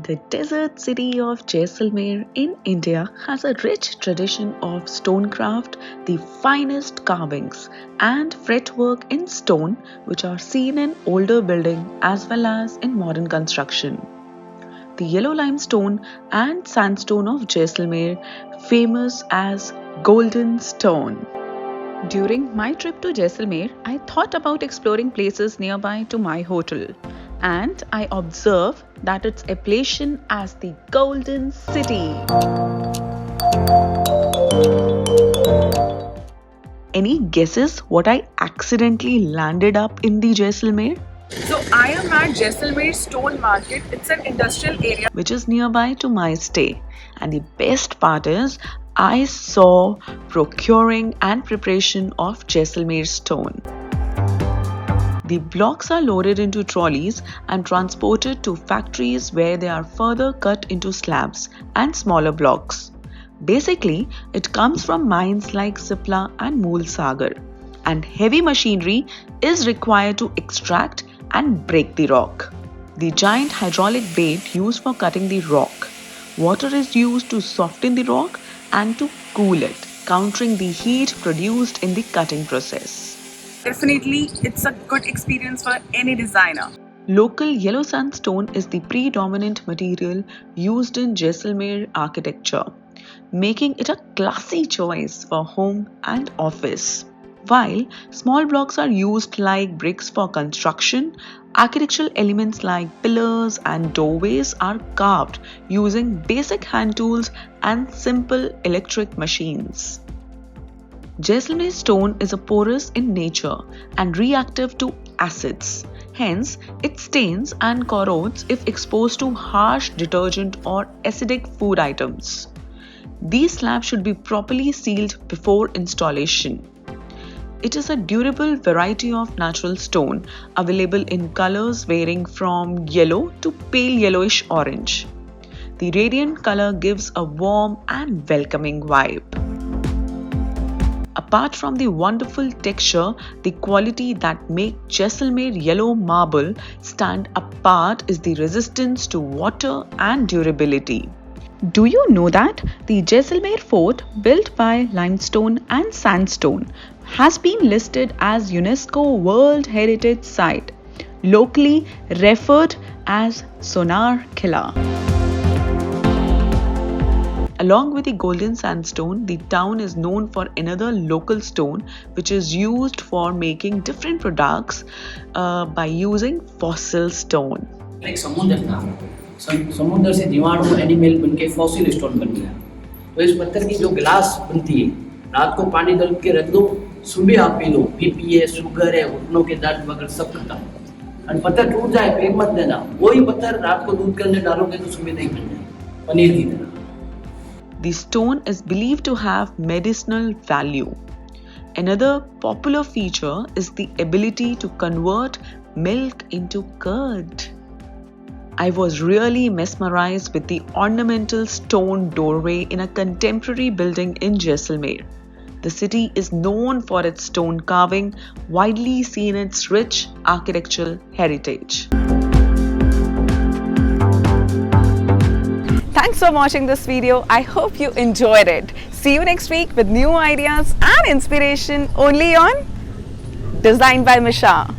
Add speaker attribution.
Speaker 1: The desert city of Jaisalmer in India has a rich tradition of stonecraft, the finest carvings, and fretwork in stone, which are seen in older buildings as well as in modern construction. The yellow limestone and sandstone of Jaisalmer, famous as golden stone. During my trip to Jaisalmer, I thought about exploring places nearby to my hotel, and I observed that it's appellation as the Golden City. Any guesses what I accidentally landed up in the Jaisalmer?
Speaker 2: So I am at Jaisalmer Stone Market. It's an industrial area
Speaker 1: Which is nearby to my stay. And the best part is, I saw procuring and preparation of Jaisalmer stone. The blocks are loaded into trolleys and transported to factories where they are further cut into slabs and smaller blocks. Basically, it comes from mines like Sipla and Mool Sagar, and heavy machinery is required to extract and break the rock. The giant hydraulic bait used for cutting the rock. Water is used to soften the rock and to cool it, countering the heat produced in the cutting process.
Speaker 2: Definitely, it's a good experience for any designer.
Speaker 1: Local yellow sandstone is the predominant material used in Jaisalmer architecture, making it a classy choice for home and office. While small blocks are used like bricks for construction, architectural elements like pillars and doorways are carved using basic hand tools and simple electric machines. Jaisalmer stone is a porous in nature and reactive to acids. Hence, it stains and corrodes if exposed to harsh detergent or acidic food items. These slabs should be properly sealed before installation. It is a durable variety of natural stone available in colors varying from yellow to pale yellowish orange. The radiant color gives a warm and welcoming vibe. Apart from the wonderful texture, the quality that makes Jaisalmer yellow marble stand apart is the resistance to water and durability. Do you know that the Jaisalmer fort, built by limestone and sandstone, has been listed as UNESCO World Heritage Site, locally referred as Sonar Killa? Along with the golden sandstone, the town is known for another local stone which is used for making different products by using fossil stone.
Speaker 3: एक समुद्र था, समुद्र से जीवाणु animal बन के fossil stone बन गया। तो इस पत्थर की जो गिलास बनती है, रात को पानी डाल के रख दो, सुबह आप पी लो, बीपी है, शुगर है, घुटनों के दर्द वगैरह सब खत्म। और पत्थर टूट जाए फेंक मत देना, वही पत्थर रात को दूध के अंदर डालोगे तो सुबह दही बन जाए, पनीर की तरह।
Speaker 1: The stone is believed to have medicinal value. Another popular feature is the ability to convert milk into curd. I was really mesmerized with the ornamental stone doorway in a contemporary building in Jaisalmer. The city is known for its stone carving, widely seen its rich architectural heritage.
Speaker 2: Thanks for watching this video. I hope you enjoyed it. See you next week with new ideas and inspiration only on Design by Misha.